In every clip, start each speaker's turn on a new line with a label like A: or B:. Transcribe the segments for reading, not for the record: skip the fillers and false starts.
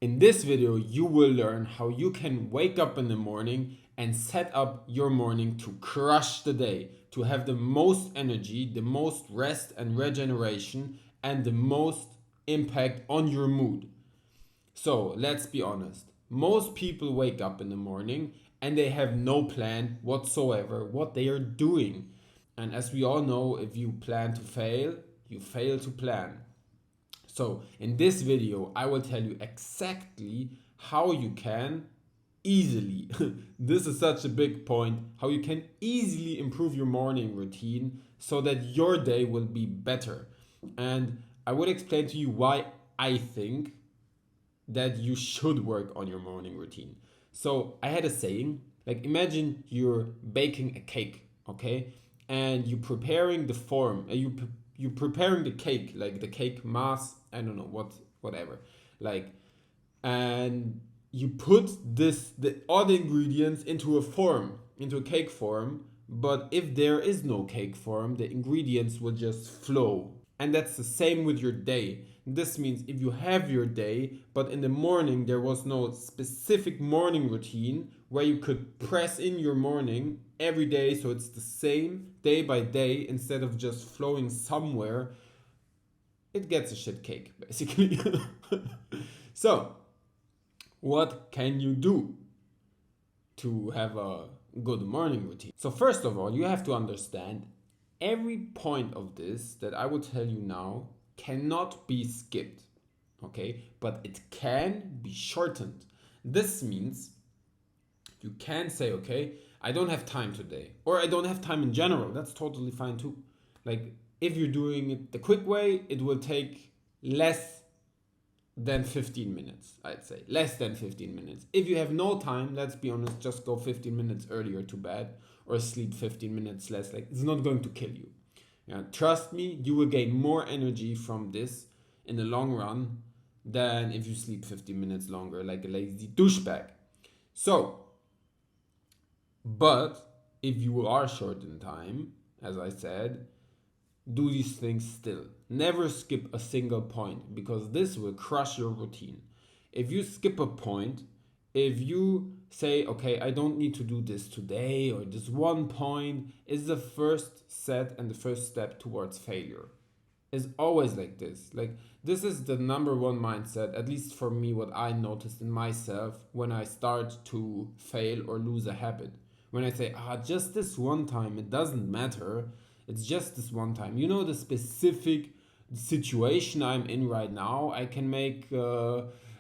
A: In this video, you will learn how you can wake up in the morning and set up your morning to crush the day, to have the most energy, the most rest and regeneration, and the most impact on your mood. So let's be honest. Most people wake up in the morning and they have no plan whatsoever what they are doing. And as we all know, if you plan to fail, you fail to plan. So in this video, I will tell you exactly how you can easily, this is such a big point, how you can easily improve your morning routine so that your day will be better. And I will explain to you why I think that you should work on your morning routine. So I had a saying, like imagine you're baking a cake, okay? And you're preparing the form, you preparing the cake, like the cake mass, I don't know whatever. Like and you put all the ingredients into a form, into a cake form, but if there is no cake form, the ingredients will just flow. And that's the same with your day. This means if you have your day, but in the morning there was no specific morning routine where you could press in your morning every day so it's the same day by day instead of just flowing somewhere, it gets a shit cake basically. So, what can you do to have a good morning routine? So, first of all, you have to understand every point of this that I will tell you now cannot be skipped, okay? But it can be shortened. This means you can say, okay, I don't have time today, or I don't have time in general. That's totally fine too. Like, if you're doing it the quick way, it will take less than 15 minutes, I'd say. Less than 15 minutes. If you have no time, let's be honest, just go 15 minutes earlier to bed or sleep 15 minutes less. Like, it's not going to kill you. Yeah, trust me, you will gain more energy from this in the long run than if you sleep 15 minutes longer like a lazy douchebag. So, but if you are short in time, as I said, do these things still. Never skip a single point because this will crush your routine. If you skip a point, if you say, okay, I don't need to do this today or this one point, is the first set and the first step towards failure. It's always like this. Like, this is the number one mindset, at least for me, what I noticed in myself when I start to fail or lose a habit. When I say, just this one time, it doesn't matter. It's just this one time. You know, the specific situation I'm in right now, I can make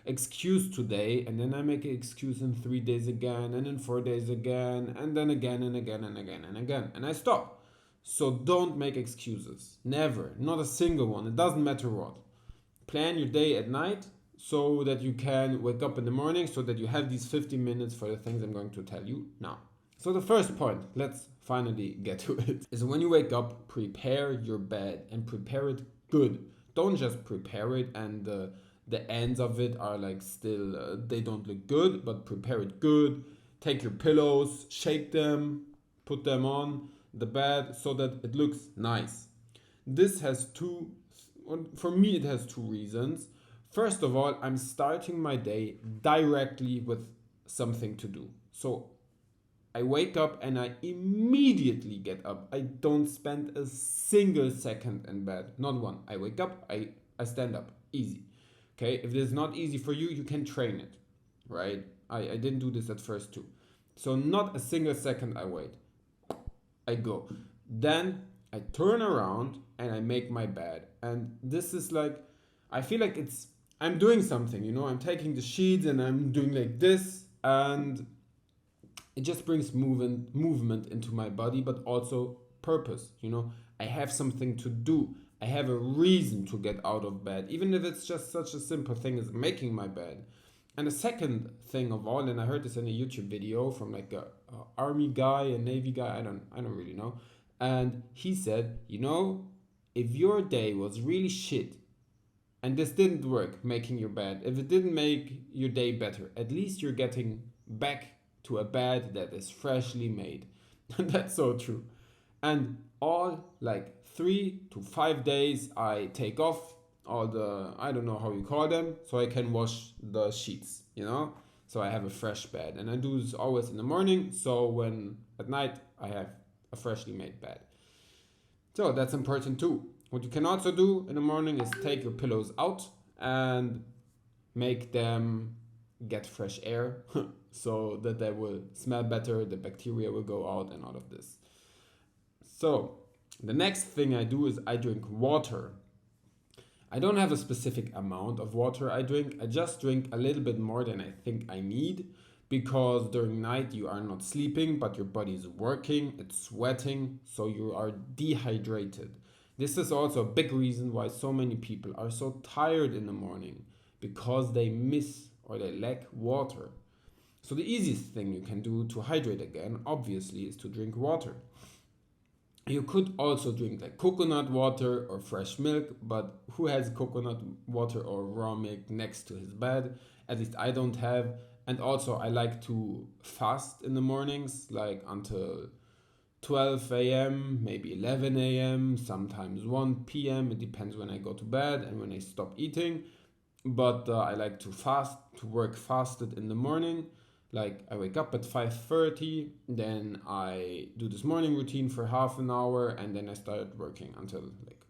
A: excuse today, and then I make an excuse in 3 days again, and in 4 days again, and then again and again and again and again, and I stop. So don't make excuses. Never. Not a single one. It doesn't matter what. Plan your day at night so that you can wake up in the morning so that you have these 50 minutes for the things I'm going to tell you now. So the first point, let's finally get to it, is when you wake up, prepare your bed and prepare it good. Don't just prepare it and the ends of it are like still, they don't look good, but prepare it good. Take your pillows, shake them, put them on the bed so that it looks nice. This has for me, it has two reasons. First of all, I'm starting my day directly with something to do. So I wake up and I immediately get up. I don't spend a single second in bed. Not one. I wake up, I stand up. Easy. Okay? If it is not easy for you, you can train it. Right? I didn't do this at first too. So not a single second I wait. I go. Then I turn around and I make my bed. And this is like, I feel like I'm doing something, you know, I'm taking the sheets and I'm doing like this, and it just brings movement into my body, but also purpose, you know. I have something to do. I have a reason to get out of bed, even if it's just such a simple thing as making my bed. And the second thing of all, and I heard this in a YouTube video from like a army guy, a navy guy, I don't really know. And he said, you know, if your day was really shit and this didn't work, making your bed, if it didn't make your day better, at least you're getting back to a bed that is freshly made. That's so true. And all like 3 to 5 days I take off all the, I don't know how you call them, so I can wash the sheets, you know? So I have a fresh bed. And I do this always in the morning, so when at night I have a freshly made bed. So that's important too. What you can also do in the morning is take your pillows out and make them get fresh air so that they will smell better, the bacteria will go out, and all of this. So the next thing I do is I drink water. I don't have a specific amount of water I drink. I just drink a little bit more than I think I need, because during night you are not sleeping, but your body is working, it's sweating, so you are dehydrated. This is also a big reason why so many people are so tired in the morning, because they miss or they lack water. So the easiest thing you can do to hydrate again, obviously, is to drink water. You could also drink like coconut water or fresh milk, but who has coconut water or raw milk next to his bed? At least I don't have. And also I like to fast in the mornings, like until 12 a.m., maybe 11 a.m., sometimes 1 p.m. It depends when I go to bed and when I stop eating. But I like to fast, to work fasted in the morning. Like I wake up at 5:30, then I do this morning routine for half an hour, and then I start working until like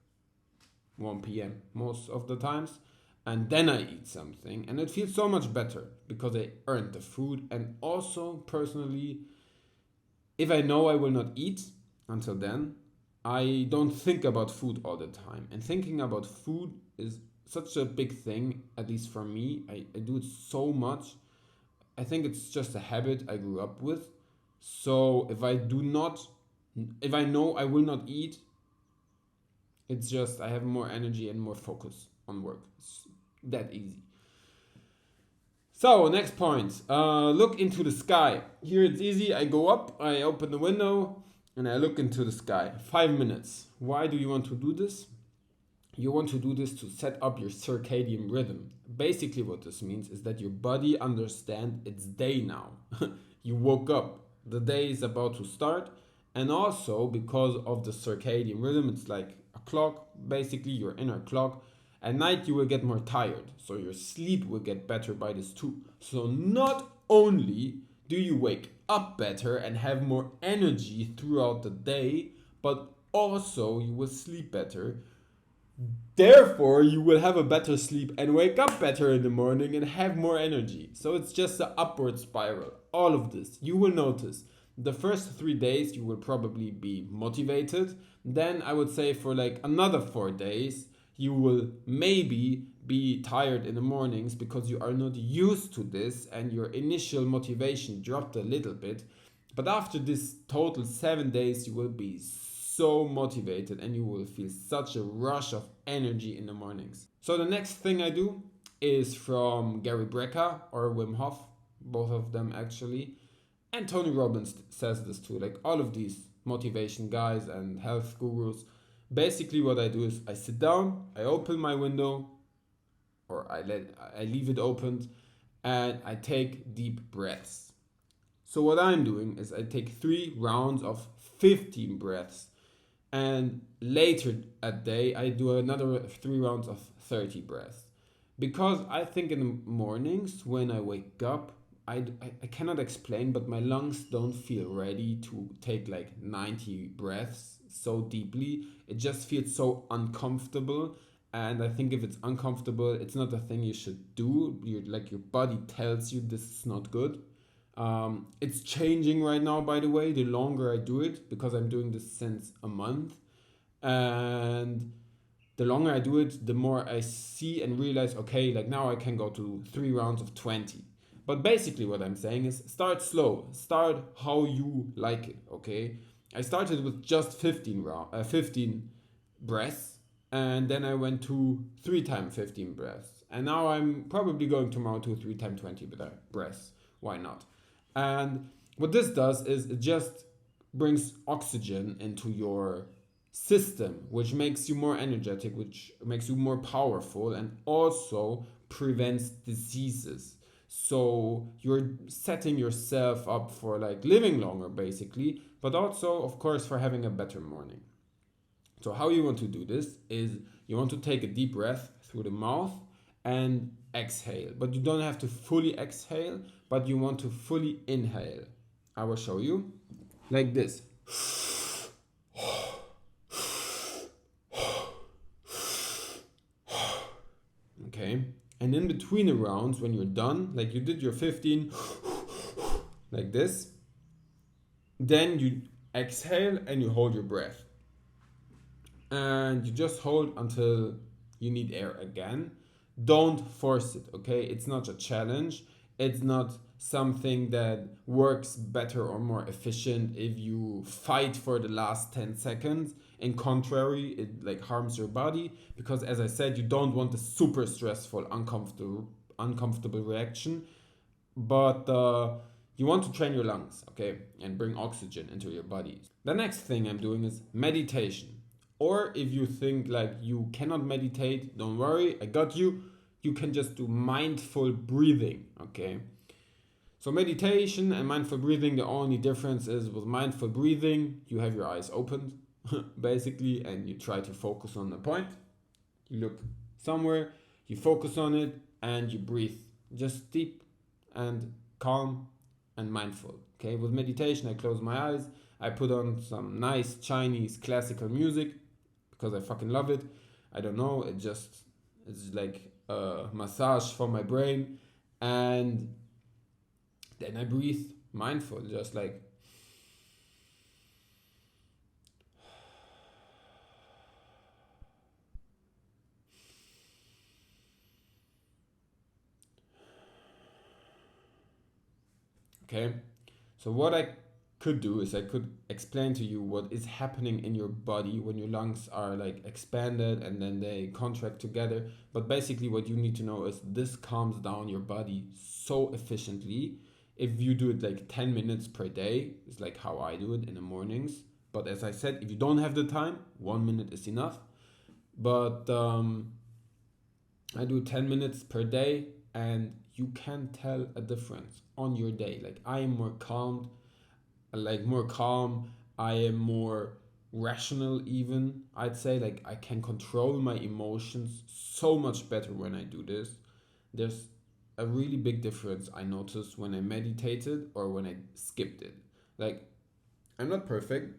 A: 1 p.m. most of the times. And then I eat something, and it feels so much better because I earned the food. And also, personally, if I know I will not eat until then, I don't think about food all the time. And thinking about food is such a big thing, at least for me. I do it so much. I think it's just a habit I grew up with. So if I know I will not eat, it's just I have more energy and more focus on work. It's that easy. So next point, look into the sky. Here it's easy. I go up, I open the window, and I look into the sky. 5 minutes. Why do you want to do this? You want to do this to set up your circadian rhythm. Basically what this means is that your body understands it's day now. You woke up, the day is about to start, and also because of the circadian rhythm, it's like a clock, basically your inner clock. At night you will get more tired, so your sleep will get better by this too. So not only do you wake up better and have more energy throughout the day, but also you will sleep better. Therefore, you will have a better sleep and wake up better in the morning and have more energy. So it's just an upward spiral. All of this, you will notice. The first 3 days, you will probably be motivated. Then I would say for like another 4 days, you will maybe be tired in the mornings because you are not used to this and your initial motivation dropped a little bit. But after this total 7 days, you will be so motivated and you will feel such a rush of energy in the mornings. So the next thing I do is from Gary Brecka or Wim Hof, both of them actually. And Tony Robbins says this too, like all of these motivation guys and health gurus. Basically what I do is I sit down, I open my window, or I leave it opened, and I take deep breaths. So what I'm doing is I take 3 rounds of 15 breaths. And later at day, I do another 3 rounds of 30 breaths. Because I think in the mornings when I wake up, I cannot explain, but my lungs don't feel ready to take like 90 breaths so deeply. It just feels so uncomfortable. And I think if it's uncomfortable, it's not a thing you should do. Your body tells you this is not good. It's changing right now, by the way, the longer I do it, because I'm doing this since a month. And the longer I do it, the more I see and realize, okay, like now I can go to 3 rounds of 20. But basically what I'm saying is start slow, start how you like it, okay? I started with just 15 breaths, and then I went to 3 times 15 breaths. And now I'm probably going tomorrow to 3 times 20 breaths. Why not? And what this does is it just brings oxygen into your system, which makes you more energetic, which makes you more powerful, and also prevents diseases. So you're setting yourself up for like living longer, basically, but also, of course, for having a better morning. So how you want to do this is you want to take a deep breath through the mouth and exhale. But you don't have to fully exhale, but you want to fully inhale. I will show you like this. Okay, and in between the rounds, when you're done, like you did your 15 like this, then you exhale and you hold your breath, and you just hold until you need air again. Don't force it, okay? It's not a challenge. It's not something that works better or more efficient if you fight for the last 10 seconds. In contrary, it like harms your body, because as I said, you don't want a super stressful, uncomfortable reaction, but you want to train your lungs, okay, and bring oxygen into your body. The next thing I'm doing is meditation. Or if you think like you cannot meditate, don't worry, I got you. You can just do mindful breathing, okay? So meditation and mindful breathing, the only difference is with mindful breathing, you have your eyes opened, basically, and you try to focus on the point. You look somewhere, you focus on it, and you breathe. Just deep and calm and mindful, okay? With meditation, I close my eyes, I put on some nice Chinese classical music, because I fucking love it. I don't know, it's like a massage for my brain. And then I breathe mindful, just like okay. So what I could do is I could explain to you what is happening in your body when your lungs are like expanded and then they contract together. But basically what you need to know is this calms down your body so efficiently. If you do it like 10 minutes per day, it's like how I do it in the mornings. But as I said, if you don't have the time, 1 minute is enough. But I do 10 minutes per day, and you can tell a difference on your day. Like I am more calm, I am more rational even, I'd say. Like I can control my emotions so much better when I do this. There's a really big difference I noticed when I meditated or when I skipped it. Like I'm not perfect,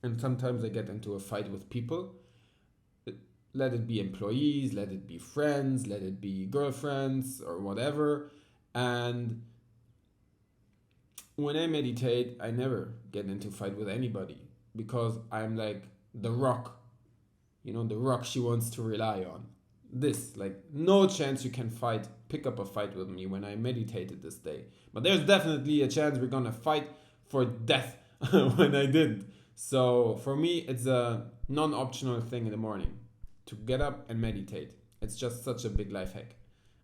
A: and sometimes I get into a fight with people. Let it be employees, let it be friends, let it be girlfriends or whatever. And when I meditate, I never get into a fight with anybody, because I'm like the rock, the rock she wants to rely on. This, like, no chance you can pick up a fight with me when I meditated this day. But there's definitely a chance we're gonna fight for death when I didn't. So for me, it's a non-optional thing in the morning to get up and meditate. It's just such a big life hack.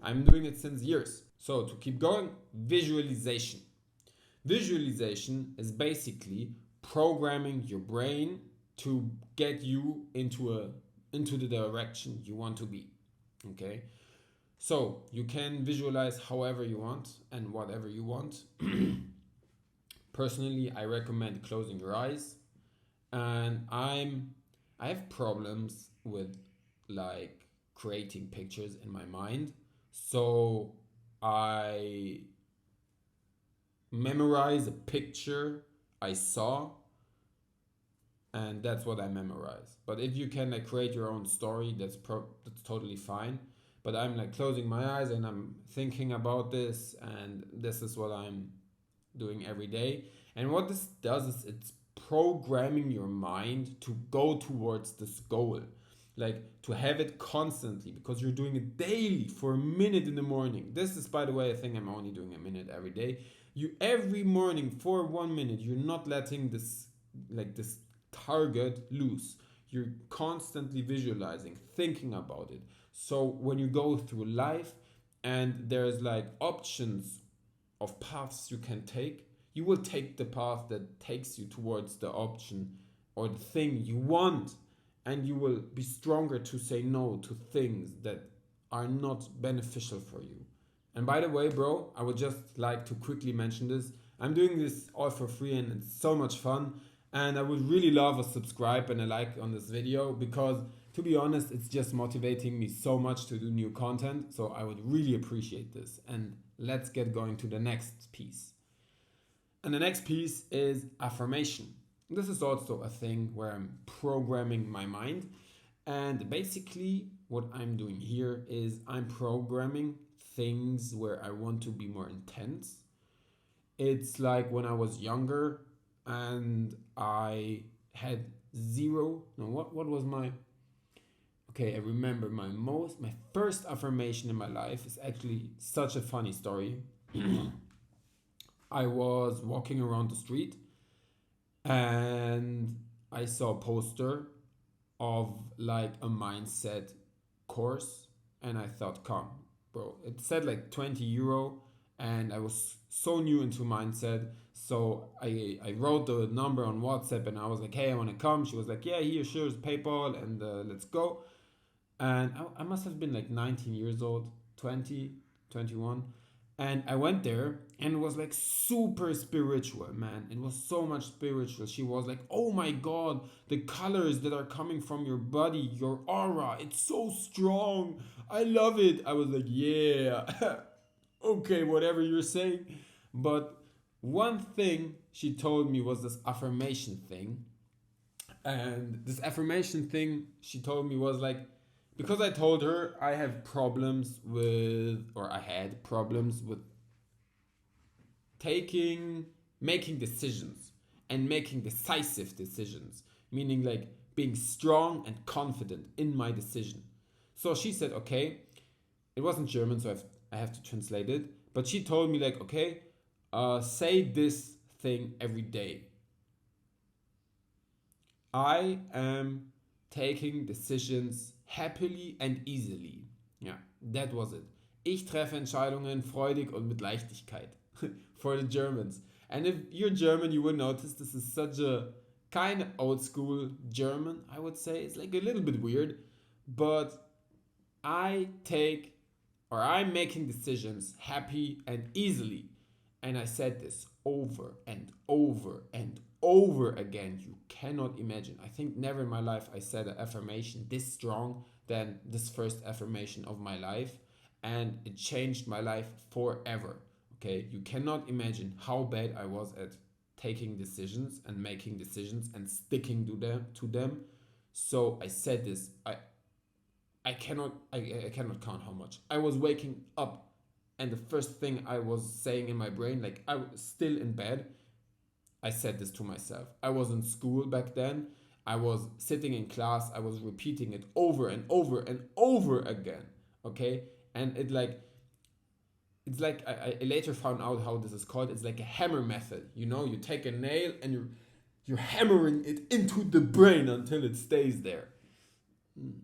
A: I'm doing it since years. So to keep going, visualization. Visualization is basically programming your brain to get you into the direction you want to be. Okay? So you can visualize however you want and whatever you want. Personally, I recommend closing your eyes. And I have problems with like creating pictures in my mind. So I memorize a picture I saw, and that's what I memorize. But if you can like create your own story, that's totally fine. But I'm like closing my eyes and I'm thinking about this, and this is what I'm doing every day. And what this does is it's programming your mind to go towards this goal, like to have it constantly, because you're doing it daily for a minute in the morning. This is, by the way, I think I'm only doing a minute every day. You every morning for 1 minute, you're not letting this target loose. You're constantly visualizing, thinking about it. So when you go through life and there's like options of paths you can take, you will take the path that takes you towards the option or the thing you want, and you will be stronger to say no to things that are not beneficial for you. And by the way, bro, I would just like to quickly mention this. I'm doing this all for free and it's so much fun. And I would really love a subscribe and a like on this video, because to be honest, it's just motivating me so much to do new content. So I would really appreciate this. And let's get going to the next piece. And the next piece is affirmation. This is also a thing where I'm programming my mind. And basically, what I'm doing here is I'm programming things where I want to be more intense. It's like when I was younger and I had zero. No, what was my. Okay, I remember my first affirmation in my life is actually such a funny story. I was walking around the street and I saw a poster of like a mindset course, and I thought, come, bro, it said like 20 euro, and I was so new into mindset. So I wrote the number on WhatsApp and I was like, hey, I want to come. She was like, yeah, here, sure, it's PayPal, and let's go. And I must have been like 19 years old, 20, 21. And I went there and it was like super spiritual, man. It was so much spiritual. She was like, oh my God, the colors that are coming from your body, your aura, it's so strong. I love it. I was like, yeah, okay, whatever you're saying. But one thing she told me was this affirmation thing. And this affirmation thing she told me was like, because I told her I have problems with, or I had problems with making decisions and making decisive decisions, meaning like being strong and confident in my decision. So she said, okay, it wasn't German, so I have to translate it, but she told me, like, okay, say this thing every day. I am taking decisions happily and easily. Ja, that was it. Ich treffe Entscheidungen freudig und mit Leichtigkeit. For the Germans. And if you're German, you would notice this is such a kind of old school German, I would say. It's like a little bit weird, but I'm making decisions happy and easily. And I said this over and over and over again. You cannot imagine. I think never in my life I said an affirmation this strong than this first affirmation of my life. And it changed my life forever. Okay, you cannot imagine how bad I was at taking decisions and making decisions and sticking to them. So I said this. I cannot count how much. I was waking up and the first thing I was saying in my brain, like I was still in bed, I said this to myself. I was in school back then. I was sitting in class. I was repeating it over and over and over again. Okay, and it's like I later found out how this is called. It's like a hammer method. You know, you take a nail and you're hammering it into the brain until it stays there.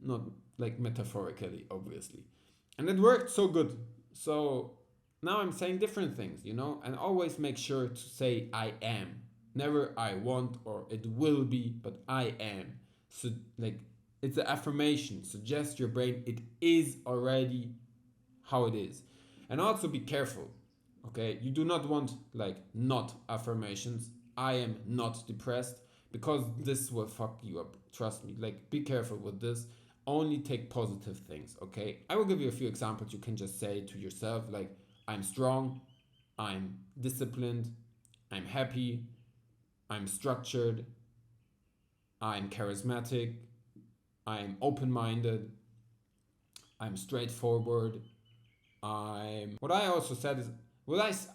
A: Not like metaphorically, obviously. And it worked so good. So now I'm saying different things, you know, and always make sure to say I am. Never I want or it will be, but I am. So like it's an affirmation. Suggest your brain it is already how it is. And also be careful. Okay? You do not want like not affirmations. I am not depressed, because this will fuck you up. Trust me. Like be careful with this. Only take positive things, okay? I will give you a few examples you can just say to yourself, like I'm strong, I'm disciplined, I'm happy, I'm structured, I'm charismatic, I'm open-minded, I'm straightforward. What I also said is,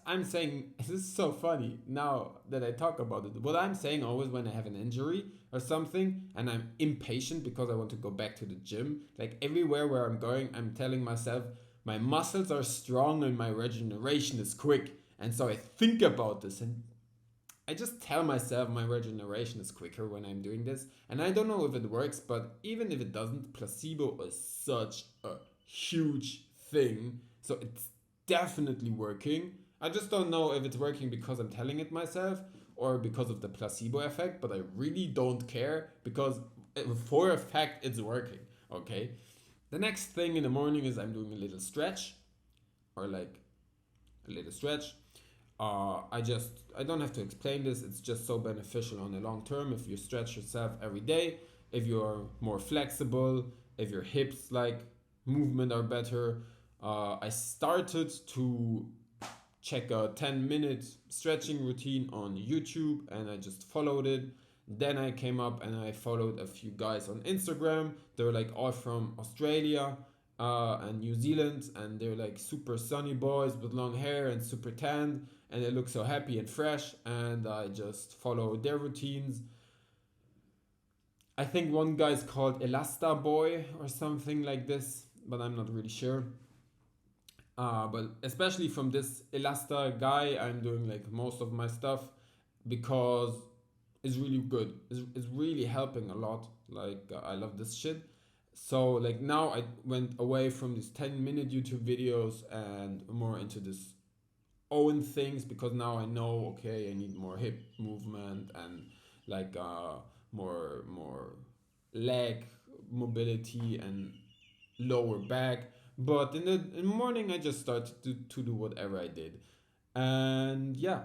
A: I'm saying, this is so funny now that I talk about it. What I'm saying always when I have an injury or something and I'm impatient because I want to go back to the gym, like everywhere where I'm going, I'm telling myself my muscles are strong and my regeneration is quick. And so I think about this and I just tell myself my regeneration is quicker when I'm doing this. And I don't know if it works, but even if it doesn't, placebo is such a huge thing. So it's definitely working. I just don't know if it's working because I'm telling it myself or because of the placebo effect, but I really don't care because for a fact it's working, okay? The next thing in the morning is I'm doing a little stretch or like a little stretch. I don't have to explain this. It's just so beneficial on the long term if you stretch yourself every day. if you're more flexible, if your hips like movement are better. I started to check a 10-minute stretching routine on YouTube and I just followed it. Then I came up and I followed a few guys on Instagram. They're like all from Australia and New Zealand, and they're like super sunny boys with long hair and super tanned, and they look so happy and fresh. And I just follow their routines. I think one guy's called Elasta Boy or something like this, but I'm not really sure. But especially from this Elasta guy, I'm doing like most of my stuff because it's really good. It's really helping a lot. Like I love this shit. So like now I went away from these 10-minute YouTube videos and more into this own things, because now I know, okay, I need more hip movement and like more leg mobility and lower back. But in the morning I just started to do whatever I did. And yeah,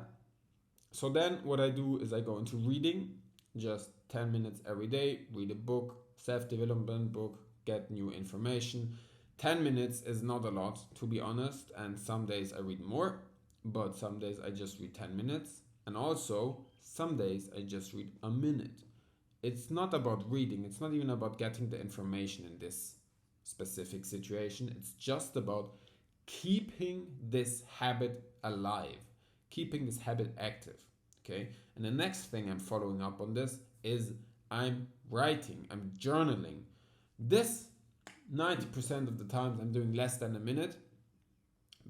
A: so then what I do is I go into reading, just 10 minutes every day, read a book, self-development book, get new information. 10 minutes is not a lot, to be honest, and some days I read more, but some days I just read 10 minutes. And also, some days I just read a minute. It's not about reading, it's not even about getting the information in this specific situation. It's just about keeping this habit alive, keeping this habit active. Okay. And the next thing I'm following up on this is I'm writing, I'm journaling. This 90% of the times I'm doing less than a minute.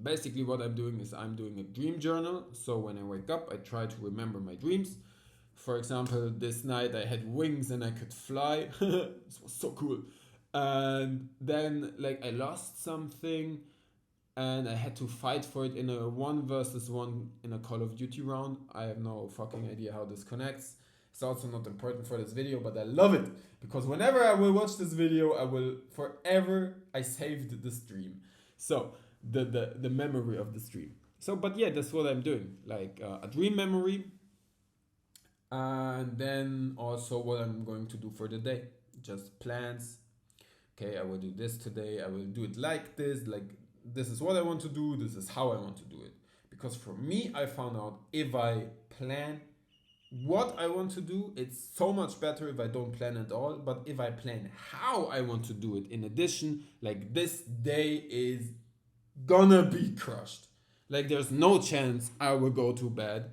A: Basically, what I'm doing is I'm doing a dream journal. So when I wake up, I try to remember my dreams. For example, this night I had wings and I could fly. This was so cool. And then like I lost something and I had to fight for it in a 1 versus 1 in a Call of Duty round. I have no fucking idea how this connects. It's also not important for this video, but I love it because whenever I will watch this video, I will forever, I saved the stream. So the memory of the stream. So, but yeah, that's what I'm doing, like a dream memory. And then also what I'm going to do for the day, just plans. Okay, I will do this today. I will do it like this is what I want to do. This is how I want to do it. Because for me, I found out if I plan what I want to do, it's so much better if I don't plan at all. But if I plan how I want to do it, in addition, like this day is gonna be crushed. Like there's no chance I will go to bed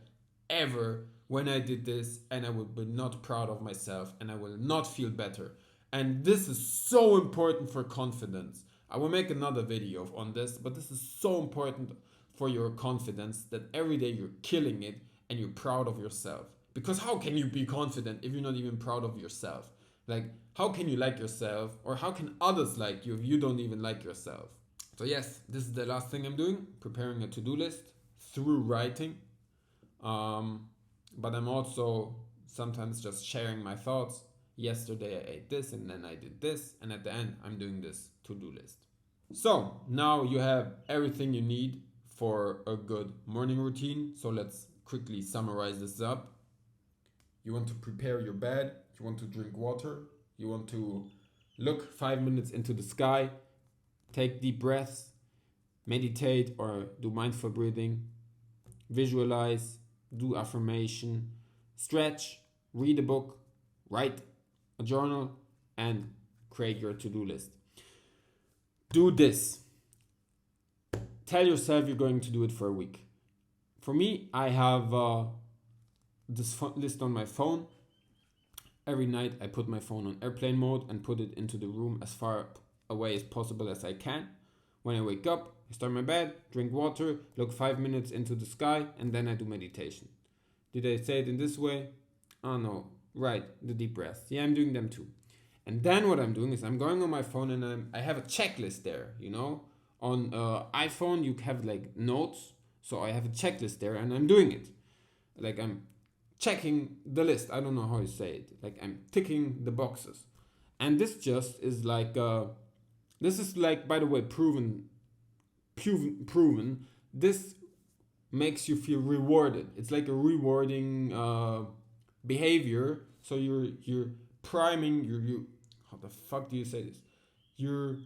A: ever when I did this, and I will be not proud of myself and I will not feel better. And this is so important for confidence. I will make another video on this, but this is so important for your confidence, that every day you're killing it and you're proud of yourself. Because how can you be confident if you're not even proud of yourself? Like, how can you like yourself, or how can others like you if you don't even like yourself? So yes, this is the last thing I'm doing, preparing a to-do list through writing. But I'm also sometimes just sharing my thoughts. Yesterday I ate this and then I did this, and at the end I'm doing this to-do list. So now you have everything you need for a good morning routine. So let's quickly summarize this up. You want to prepare your bed, you want to drink water, you want to look 5 minutes into the sky, take deep breaths, meditate or do mindful breathing, visualize, do affirmation, stretch, read a book, write a journal, and create your to-do list. Do this. Tell yourself you're going to do it for a week. For me, I have this list on my phone. Every night I put my phone on airplane mode and put it into the room as far away as possible as I can. When I wake up, I start my bed, drink water, look 5 minutes into the sky, and then I do meditation. Did I say it in this way? Oh no, right, the deep breaths. Yeah, I'm doing them too. And then what I'm doing is I'm going on my phone and I have a checklist there, you know. On iPhone you have like notes, so I have a checklist there and I'm doing it. Like I'm checking the list. I don't know how you say it. Like I'm ticking the boxes. And this just is like, this is like, by the way, proven. This makes you feel rewarded. It's like a rewarding behavior. So you're priming, you how the fuck do you say this? You're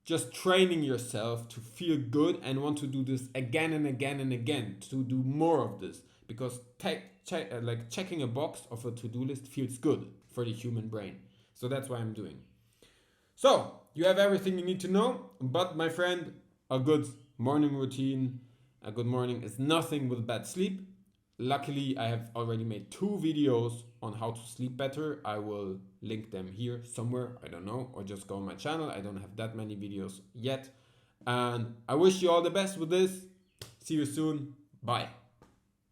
A: just training yourself to feel good and want to do this again and again and again, to do more of this, because checking a box of a to-do list feels good for the human brain. So that's why I'm doing. So you have everything you need to know, but my friend, a good morning routine, a good morning is nothing with bad sleep. Luckily, I have already made 2 videos on how to sleep better. I will link them here somewhere, I don't know, or just go on my channel. I don't have that many videos yet. And I wish you all the best with this. See you soon. Bye.